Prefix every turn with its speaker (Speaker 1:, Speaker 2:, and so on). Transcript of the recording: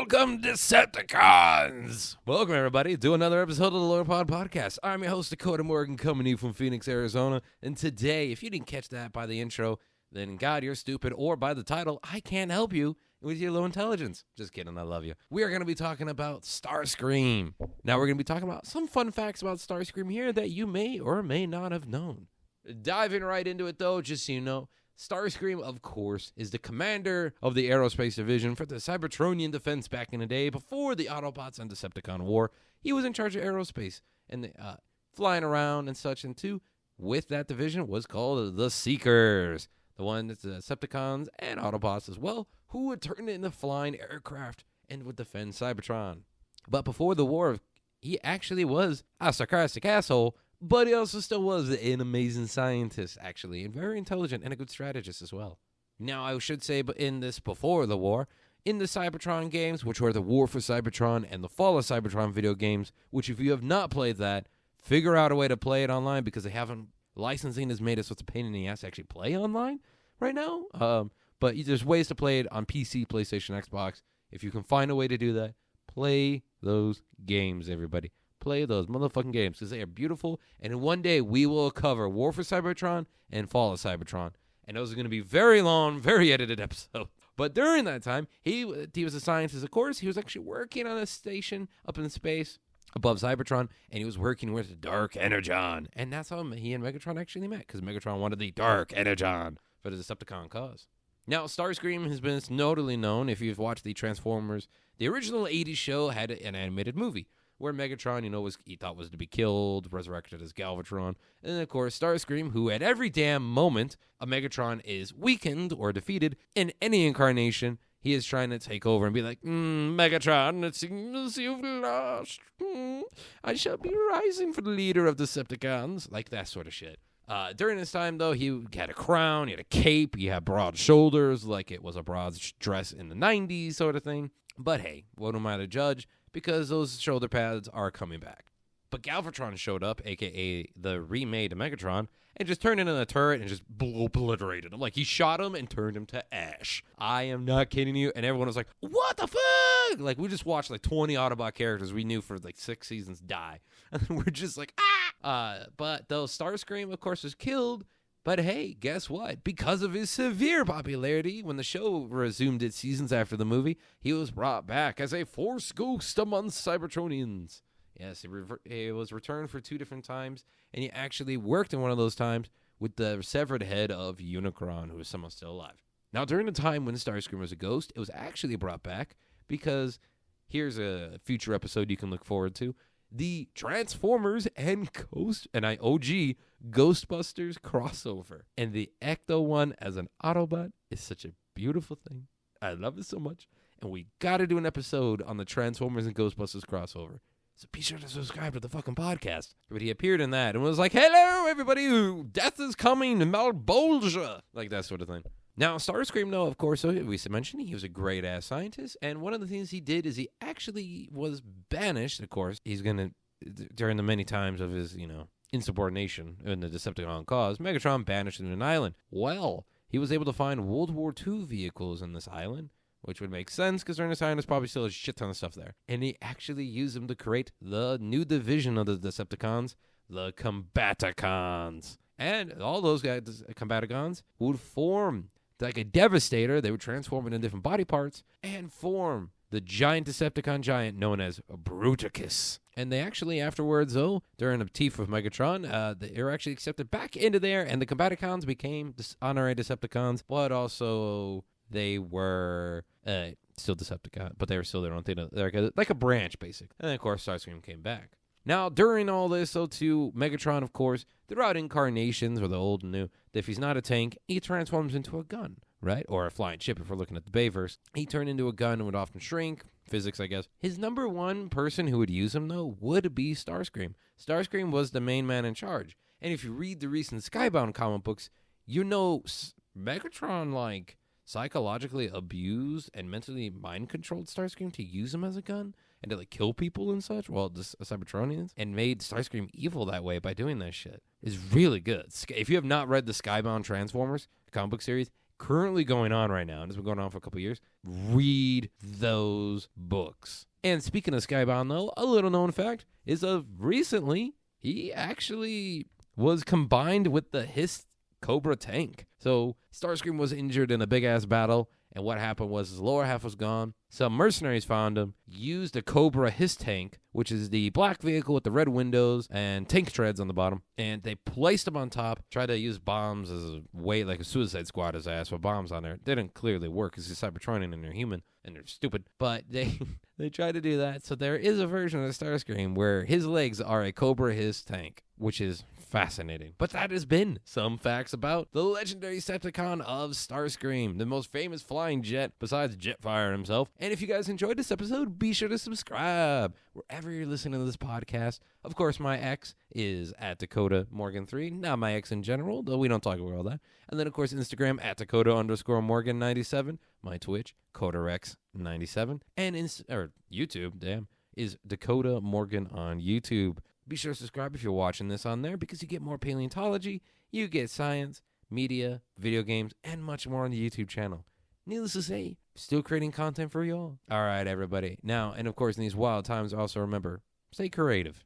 Speaker 1: Welcome, Decepticons! Welcome, everybody, to another episode of the Lorepod podcast. I'm your host, Dakota Morgan, coming to you from Phoenix, Arizona. And today, if you didn't catch that by the intro, then God, you're stupid, or by the title, I can't help you with your low intelligence. Just kidding, I love you. We are going to be talking about Starscream. Now, we're going to be talking about some fun facts about Starscream here that you may or may not have known. Diving right into it, though, just so you know, Starscream, of course, is the commander of the aerospace division for the Cybertronian defense back in the day before the Autobots and Decepticon war. He was in charge of aerospace and flying around and such, and too, with that division was called the Seekers, the one that's the Decepticons and Autobots as well, who would turn into flying aircraft and would defend Cybertron. But before the war, he actually was a sarcastic asshole, but he also still was an amazing scientist, actually, and very intelligent and a good strategist as well. Now, I should say, but in this before the war, in the Cybertron games, which were the War for Cybertron and the Fall of Cybertron video games, which if you have not played that, figure out a way to play it online because they haven't, licensing has made it so it's a pain in the ass to actually play online right now. But there's ways to play it on PC, PlayStation, Xbox. If you can find a way to do that, play those games, everybody. Play those motherfucking games because they are beautiful. And in one day, we will cover War for Cybertron and Fall of Cybertron. And those are going to be very long, very edited episodes. But during that time, he was a scientist, of course. He was actually working on a station up in space above Cybertron. And he was working with Dark Energon. And that's how he and Megatron actually met. Because Megatron wanted the Dark Energon for the Decepticon cause. Now, Starscream has been notably known. If you've watched the Transformers, the original 80s show had an animated movie where Megatron, he thought was to be killed, resurrected as Galvatron. And then, of course, Starscream, who at every damn moment a Megatron is weakened or defeated in any incarnation, he is trying to take over and be like, Megatron, it seems you've lost. I shall be rising for the leader of the Decepticons. Like that sort of shit. During this time, though, he had a crown, he had a cape, he had broad shoulders, like it was a broad dress in the 90s sort of thing. But hey, what am I to judge? Because those shoulder pads are coming back. But Galvatron showed up, a.k.a. the remade Megatron, and just turned into a turret and just obliterated him. Like, he shot him and turned him to ash. I am not kidding you. And everyone was like, what the fuck? Like, we just watched, 20 Autobot characters we knew for, 6 seasons die. And we're just like, ah! But though Starscream, of course, was killed, but hey, guess what? Because of his severe popularity, when the show resumed its seasons after the movie, he was brought back as a Force ghost amongst Cybertronians. Yes, he was returned for 2 different times, and he actually worked in one of those times with the severed head of Unicron, who is somehow still alive. Now, during the time when Starscream was a ghost, it was actually brought back because here's a future episode you can look forward to. The Transformers and OG Ghostbusters crossover. And the Ecto one as an Autobot is such a beautiful thing. I love it so much. And we got to do an episode on the Transformers and Ghostbusters crossover. So be sure to subscribe to the fucking podcast. But he appeared in that and was like, hello, everybody. Death is coming. Malbolgia. Like that sort of thing. Now, Starscream, though, of course, we mentioned he was a great-ass scientist, and one of the things he did is he actually was banished, of course. He's going to, during the many times of his, insubordination in the Decepticon cause, Megatron banished him to an island. Well, he was able to find World War II vehicles in this island, which would make sense, because during this time, there's probably still a shit ton of stuff there. And he actually used them to create the new division of the Decepticons, the Combaticons. And all those guys, Combaticons, would form like a Devastator. They would transform into different body parts and form the giant Decepticon giant known as Bruticus. And they actually afterwards, though, during a tiff with Megatron, they were actually accepted back into there, and the Combaticons became honorary Decepticons, but also they were still Decepticon, but they were still their own thing. They're like a branch, basically. And then, of course, Starscream came back. Now, during all this, though, too, Megatron, of course, throughout incarnations, or the old and new, if he's not a tank, he transforms into a gun, right? Or a flying ship, if we're looking at the Bayverse. He turned into a gun and would often shrink. Physics, I guess. His number one person who would use him, though, would be Starscream. Starscream was the main man in charge. And if you read the recent Skybound comic books, you know Megatron, psychologically abused and mentally mind-controlled Starscream to use him as a gun and to kill people and such, the Cybertronians, and made Starscream evil that way by doing that shit. It's really good. If you have not read the Skybound Transformers comic book series, currently going on right now, and it's been going on for a couple of years, read those books. And speaking of Skybound, though, a little known fact is recently he actually was combined with the Hiss Cobra tank. So Starscream was injured in a big-ass battle, and what happened was his lower half was gone. Some mercenaries found him, used a Cobra Hiss tank, which is the black vehicle with the red windows and tank treads on the bottom, and they placed him on top, tried to use bombs as a way, like a Suicide Squad his ass with bombs on there. They didn't clearly work because he's Cybertronian and they're human, and they're stupid, but they tried to do that. So there is a version of Starscream where his legs are a Cobra Hiss tank, which is fascinating. But that has been some facts about the legendary Decepticon of Starscream, the most famous flying jet besides Jetfire himself. And if you guys enjoyed this episode, be sure to subscribe wherever you're listening to this podcast. Of course, my ex is at Dakota Morgan 3, not my ex in general, though we don't talk about all that. And then, of course, Instagram at Dakota_Morgan97, my Twitch, CodaRex97, and YouTube, is Dakota Morgan on YouTube. Be sure to subscribe if you're watching this on there because you get more paleontology, you get science, media, video games, and much more on the YouTube channel. Needless to say, still creating content for y'all. All right, everybody. Now, and of course, in these wild times, also remember, stay creative.